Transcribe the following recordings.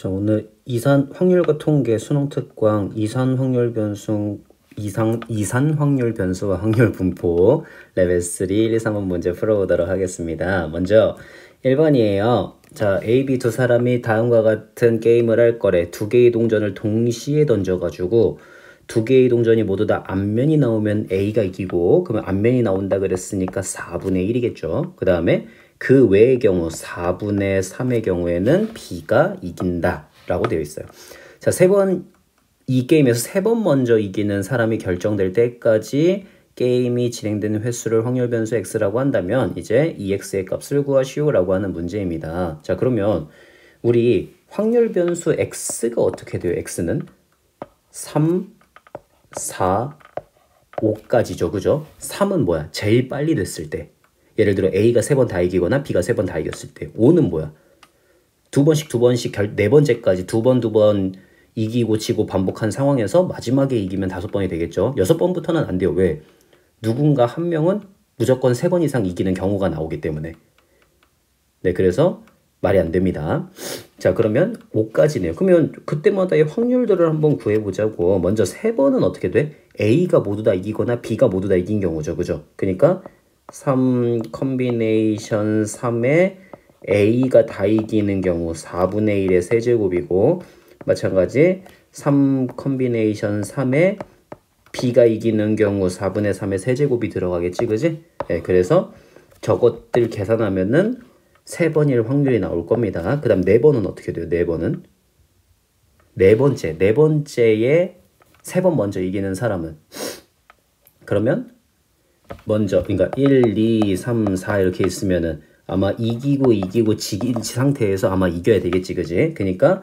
자, 오늘 이산 확률과 통계 수능 특강 이산 확률 변수 이산 확률 변수와 확률 분포 레벨 3 1, 2, 3번 문제 풀어보도록 하겠습니다. 먼저 1번이에요. 자, A, B 두 사람이 다음과 같은 게임을 할 거래. 두 개의 동전을 동시에 던져가지고 두 개의 동전이 모두 다 앞면이 나오면 A가 이기고, 그러면 앞면이 나온다 그랬으니까 4분의 1이겠죠. 그 다음에 그 외의 경우 4분의 3의 경우에는 B가 이긴다 라고 되어 있어요. 자, 이 게임에서 세 번 먼저 이기는 사람이 결정될 때까지 게임이 진행되는 횟수를 확률 변수 x라고 한다면 이제 ex의 값을 구하시오라고 하는 문제입니다. 자, 그러면 우리 확률 변수 x가 어떻게 돼요? x는 3, 4, 5까지죠. 그죠? 3은 뭐야? 제일 빨리 됐을 때. 예를 들어 A가 3번 다 이기거나 B가 3번 다 이겼을 때. 5는 뭐야? 두 번씩 네 번째까지 두 번 이기고 지고 반복한 상황에서 마지막에 이기면 5번이 되겠죠. 6번부터는 안 돼요. 왜? 누군가 한 명은 무조건 3번 이상 이기는 경우가 나오기 때문에. 네, 그래서 말이 안 됩니다. 자, 그러면 5까지네요. 그러면 그때마다의 확률들을 한번 구해보자고. 먼저 3번은 어떻게 돼? A가 모두 다 이기거나 B가 모두 다 이긴 경우죠. 그죠? 그러니까 3 컨비네이션 3에 A가 다 이기는 경우 4분의 1의 세제곱이고, 마찬가지 3 컨비네이션 3에 B가 이기는 경우 4분의 3의 세제곱이 들어가겠지, 그지? 네, 그래서 저것들 계산하면은 3번일 확률이 나올 겁니다. 그 다음 4번은 어떻게 돼요? 4번은? 네 번째에 3번 먼저 이기는 사람은? 그러면 먼저, 그러니까 1, 2, 3, 4 이렇게 있으면은 아마 이기고 지긴 상태에서 아마 이겨야 되겠지, 그지? 그러니까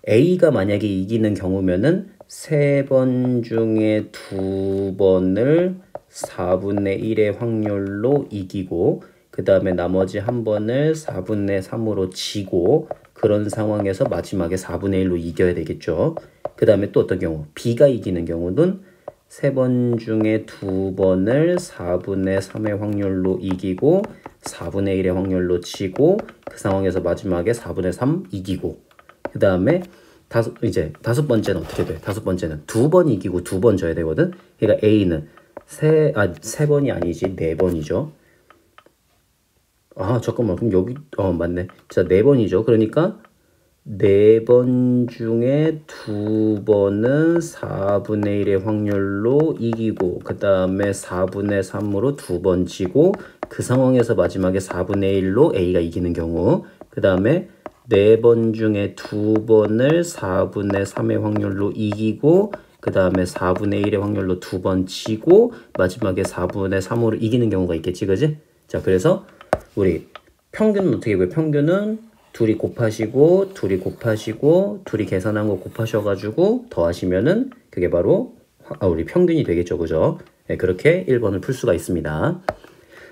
A가 만약에 이기는 경우면은 3번 중에 2번을 4분의 1의 확률로 이기고, 그 다음에 나머지 한 번을 4분의 3으로 지고, 그런 상황에서 마지막에 4분의 1로 이겨야 되겠죠. 그 다음에 또 어떤 경우? B가 이기는 경우는 3번 중에 2번을 4분의 3의 확률로 이기고 4분의 1의 확률로 치고, 그 상황에서 마지막에 4분의 3 이기고, 그 다음에 다섯 번째는 어떻게 돼? 다섯 번째는 2번 이기고 2번 져야 되거든. 그러니까 A는 세 번이 아니지 4번이죠. 아, 잠깐만. 그럼 여기 맞네. 자, 4번이죠. 그러니까 4번 중에 2번은 4분의 1의 확률로 이기고, 그 다음에 4분의 3으로 2번 지고, 그 상황에서 마지막에 4분의 1로 A가 이기는 경우, 그 다음에 4번 중에 2번을 4분의 3의 확률로 이기고, 그 다음에 4분의 1의 확률로 2번 지고, 마지막에 4분의 3으로 이기는 경우가 있겠지, 그지? 자, 그래서 우리 평균은 어떻게 보여? 평균은 둘이 곱하시고 둘이 계산한 거 곱하셔가지고 더하시면은 그게 바로 우리 평균이 되겠죠, 그죠? 네, 그렇게 1번을 풀 수가 있습니다.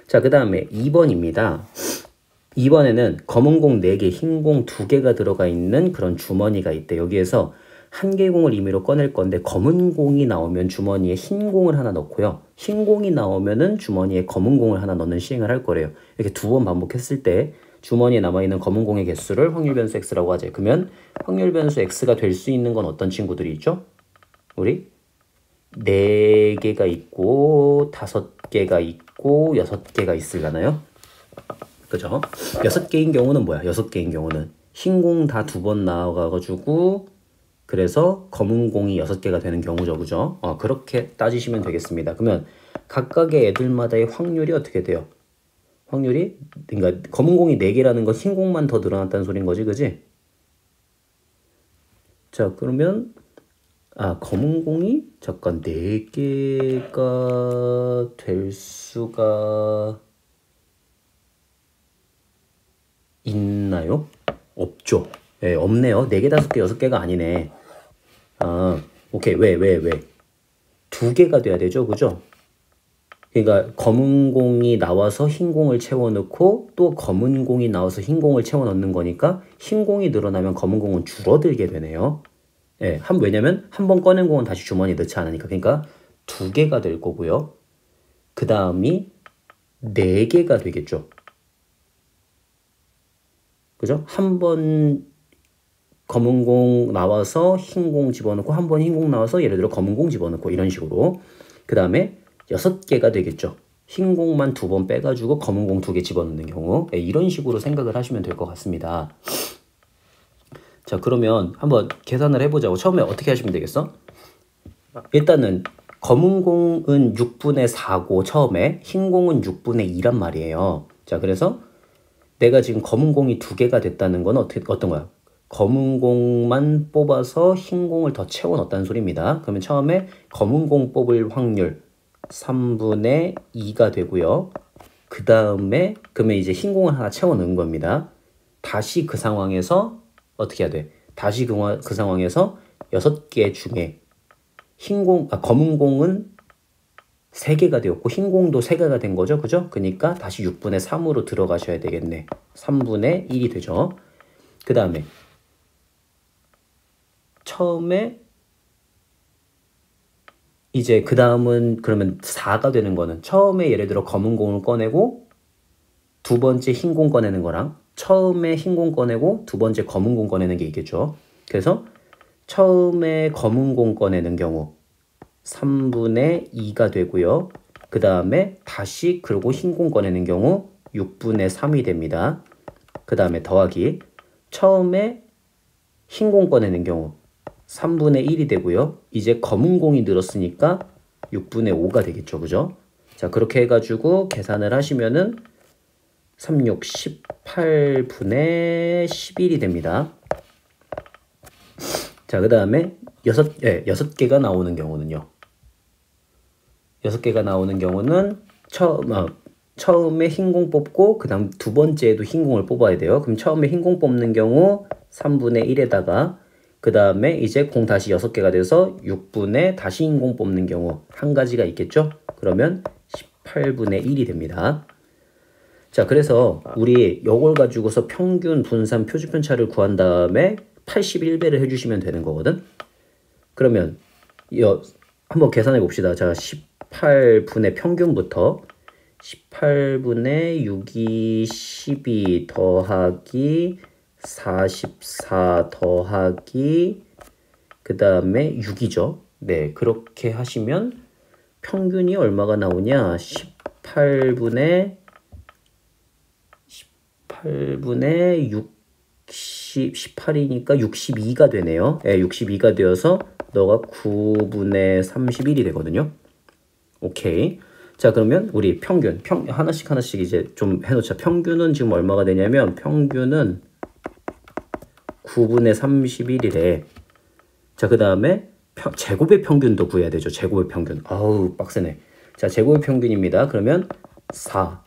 자, 그 다음에 2번입니다. 2번에는 검은 공 4개, 흰 공 2개가 들어가 있는 그런 주머니가 있대. 여기에서 한 개 공을 임의로 꺼낼 건데, 검은 공이 나오면 주머니에 흰 공을 하나 넣고요. 흰 공이 나오면은 주머니에 검은 공을 하나 넣는 시행을 할 거래요. 이렇게 2번 반복했을 때 주머니에 남아있는 검은 공의 개수를 확률 변수 x라고 하죠. 그러면 확률 변수 x가 될 수 있는 건 어떤 친구들이 있죠? 우리 4개가 있고 5개가 있고 6개가 있으려나요? 그죠? 6개인 경우는 뭐야? 6개인 경우는 흰 공 다 2번 나와가지고, 그래서 검은 공이 6개가 되는 경우죠. 그죠? 그렇게 따지시면 되겠습니다. 그러면 각각의 애들마다의 확률이 어떻게 돼요? 확률이, 그러니까 검은 공이 4개라는 건 흰 공만 더 늘어났다는 소린 거지, 그지? 자, 그러면 검은 공이 잠깐 4개가 될 수가 있나요? 없죠. 네, 없네요. 4개, 5개, 6개가 아니네. 오케이. 왜? 2개가 돼야 되죠, 그죠? 그러니까 검은 공이 나와서 흰 공을 채워넣고, 또 검은 공이 나와서 흰 공을 채워넣는 거니까 흰 공이 늘어나면 검은 공은 줄어들게 되네요. 예, 왜냐면 한 번 꺼낸 공은 다시 주머니에 넣지 않으니까. 그러니까 2개가 될 거고요. 그 다음이 4개가 되겠죠. 그죠? 한 번 검은 공 나와서 흰 공 집어넣고 한 번 흰 공 나와서 예를 들어 검은 공 집어넣고 이런 식으로. 그 다음에 6개가 되겠죠. 흰 공만 2번 빼가지고 검은 공 2개 집어넣는 경우. 네, 이런 식으로 생각을 하시면 될 것 같습니다. 자, 그러면 한번 계산을 해보자고. 처음에 어떻게 하시면 되겠어? 일단은 검은 공은 6분의 4고 처음에 흰 공은 6분의 2란 말이에요. 자, 그래서 내가 지금 검은 공이 2개가 됐다는 건 어떤 거야? 검은 공만 뽑아서 흰 공을 더 채워 넣었다는 소리입니다. 그러면 처음에 검은 공 뽑을 확률 3분의 2가 되고요. 그 다음에 그러면 이제 흰 공을 하나 채워 넣은 겁니다. 다시 그 상황에서 어떻게 해야 돼? 다시 그 상황에서 6개 중에 검은 공은 3개가 되었고 흰 공도 3개가 된 거죠. 그죠? 그러니까 다시 6분의 3으로 들어가셔야 되겠네. 3분의 1이 되죠. 그 다음에 처음에 이제 그 다음은 그러면 4가 되는 거는 처음에 예를 들어 검은 공을 꺼내고 두 번째 흰 공 꺼내는 거랑 처음에 흰 공 꺼내고 두 번째 검은 공 꺼내는 게 있겠죠. 그래서 처음에 검은 공 꺼내는 경우 3분의 2가 되고요. 그 다음에 다시 그리고 흰 공 꺼내는 경우 6분의 3이 됩니다. 그 다음에 더하기 처음에 흰 공 꺼내는 경우 3분의 1이 되고요. 이제 검은 공이 늘었으니까 6분의 5가 되겠죠. 그죠? 자, 그렇게 해가지고 계산을 하시면은 36, 18분의 11이 됩니다. 자, 그 다음에 6개가 나오는 경우는요. 6개가 나오는 경우는 처음에 흰 공 뽑고 그 다음 두 번째에도 흰 공을 뽑아야 돼요. 그럼 처음에 흰 공 뽑는 경우 3분의 1에다가 그 다음에 이제 공 다시 6개가 돼서 6분의 다시 흰 공 뽑는 경우 한 가지가 있겠죠? 그러면 18분의 1이 됩니다. 자, 그래서 우리 이걸 가지고서 평균, 분산, 표준편차를 구한 다음에 81배를 해주시면 되는 거거든. 그러면 한번 계산해 봅시다. 자, 18분의 평균부터 18분의 6이 12 더하기 44 더하기 그 다음에 6이죠. 네, 그렇게 하시면 평균이 얼마가 나오냐? 18분의 18이니까 62가 되네요. 네, 62가 되어서 너가 9분의 31이 되거든요. 오케이. 자, 그러면 우리 평균 하나씩 이제 좀 해놓자. 평균은 지금 얼마가 되냐면 평균은 9분의 31이래. 자, 그 다음에 제곱의 평균도 구해야 되죠. 제곱의 평균. 아우, 빡세네. 자, 제곱의 평균입니다. 그러면 4,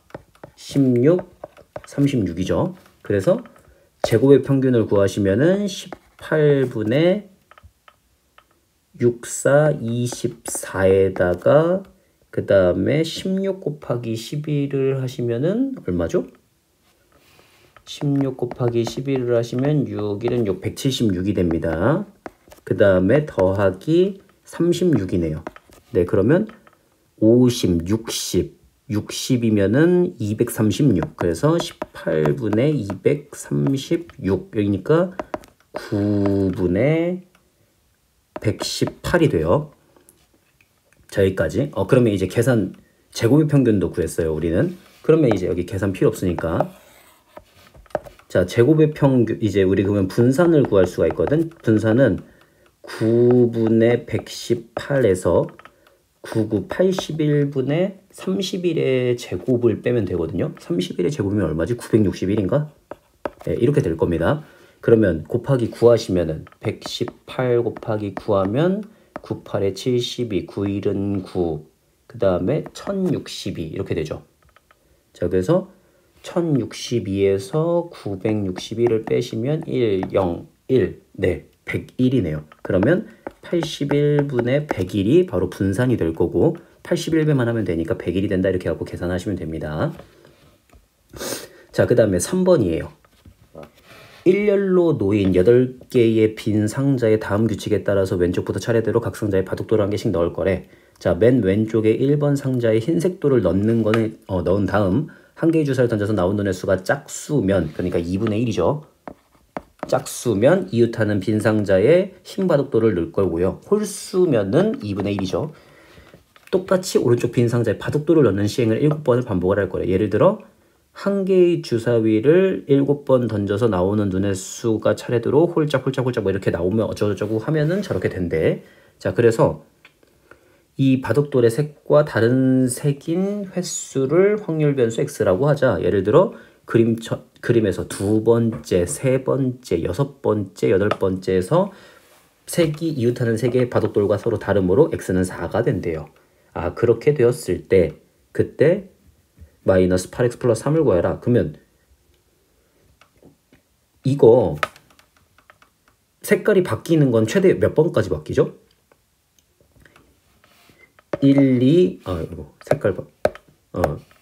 16, 36이죠. 그래서 제곱의 평균을 구하시면은 18분의 64, 24에다가 그 다음에 16 곱하기 11을 하시면은 얼마죠? 16 곱하기 11을 하시면 6일은 6, 176이 됩니다. 그 다음에 더하기 36이네요. 네, 그러면 50, 60, 60이면은 236. 그래서 18분의 236. 그러니까 9분의 118이 돼요. 자, 여기까지. 그러면 이제 제곱의 평균도 구했어요, 우리는. 그러면 이제 여기 계산 필요 없으니까. 자, 제곱의 평균, 이제 우리 그러면 분산을 구할 수가 있거든. 분산은 9분의 118에서 81분의 31의 제곱을 빼면 되거든요. 31의 제곱이면 얼마지? 961인가? 네, 이렇게 될 겁니다. 그러면 곱하기 9 하시면은 118 곱하기 9 하면 98에 72, 91은 9, 그 다음에 1062 이렇게 되죠. 자, 그래서 1062에서 961을 빼시면 1, 0, 1, 네, 101이네요. 그러면 81분의 101이 바로 분산이 될 거고 81배만 하면 되니까 101이 된다 이렇게 하고 계산하시면 됩니다. 자, 그 다음에 3번이에요. 일렬로 놓인 8개의 빈 상자의 다음 규칙에 따라서 왼쪽부터 차례대로 각 상자에 바둑돌을 1개씩 넣을 거래. 자, 맨 왼쪽에 1번 상자에 흰색 돌을 넣는 거는 넣은 다음 한 개의 주사를 던져서 나온 눈의 수가 짝수면, 그러니까 2분의 1이죠. 짝수면 이웃하는 빈 상자에 흰 바둑돌을 넣을 거고요. 홀수면은 2분의 1이죠. 똑같이 오른쪽 빈 상자에 바둑돌을 넣는 시행을 7번을 반복을 할 거예요. 예를 들어 한 개의 주사위를 7번 던져서 나오는 눈의 수가 차례대로 홀짝홀짝홀짝 뭐 이렇게 나오면 어쩌고저쩌고 하면은 저렇게 된대. 자, 그래서 이 바둑돌의 색과 다른 색인 횟수를 확률 변수 x라고 하자. 예를 들어 그림에서 두 번째, 세 번째, 여섯 번째, 여덟 번째에서 색이 이웃하는 세 개의 바둑돌과 서로 다름으로 x는 4가 된대요. 아, 그렇게 되었을 때 그때 마이너스 8x 플러스 3을 구해라. 그러면 이거 색깔이 바뀌는 건 최대 몇 번까지 바뀌죠? 1, 2, 이거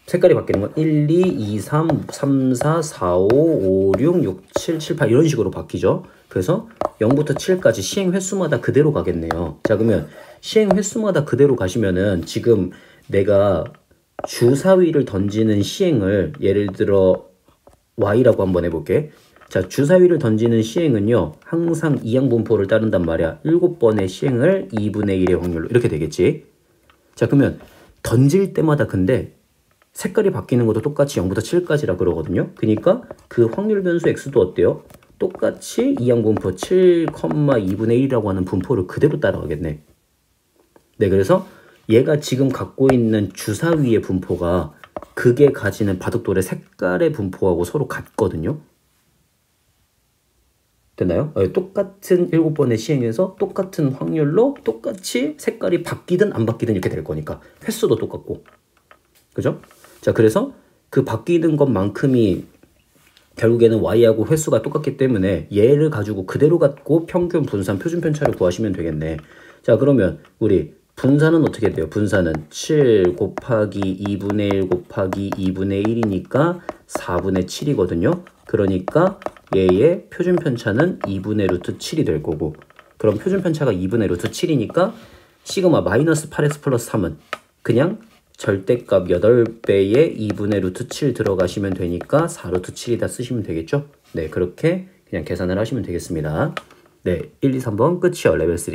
색깔이 바뀌는 건 1, 2, 2, 3, 3, 4, 4, 5, 5, 6, 6, 7, 7, 8 이런 식으로 바뀌죠. 그래서 0부터 7까지 시행 횟수마다 그대로 가겠네요. 자, 그러면 시행 횟수마다 그대로 가시면은 지금 내가 주사위를 던지는 시행을 예를 들어 y라고 한번 해볼게. 자, 주사위를 던지는 시행은요 항상 이항분포를 따른단 말이야. 7번의 시행을 2분의 1의 확률로 이렇게 되겠지. 자, 그러면 던질 때마다 근데 색깔이 바뀌는 것도 똑같이 0부터 7까지라 그러거든요. 그러니까 그 확률 변수 x도 어때요? 똑같이 이항분포 7,2분의 1이라고 하는 분포를 그대로 따라가겠네. 네, 그래서 얘가 지금 갖고 있는 주사위의 분포가 그게 가지는 바둑돌의 색깔의 분포하고 서로 같거든요. 됐나요? 똑같은 7번의 시행에서 똑같은 확률로 똑같이 색깔이 바뀌든 안 바뀌든 이렇게 될 거니까 횟수도 똑같고. 그죠? 자, 그래서 그 바뀌는 것만큼이 결국에는 y하고 횟수가 똑같기 때문에 얘를 가지고 그대로 갖고 평균, 분산, 표준 편차를 구하시면 되겠네. 자, 그러면 우리 분산은 어떻게 돼요? 분산은 7 곱하기 2분의 1 곱하기 2분의 1이니까 4분의 7이거든요. 그러니까 얘의 표준 편차는 2분의 루트 7이 될 거고, 그럼 표준 편차가 2분의 루트 7이니까 시그마 마이너스 8x 플러스 3은 그냥 절대값 8배에 2분의 루트 7 들어가시면 되니까 4루트 7이다 쓰시면 되겠죠? 네, 그렇게 그냥 계산을 하시면 되겠습니다. 네, 1, 2, 3번 끝이요. 레벨 3.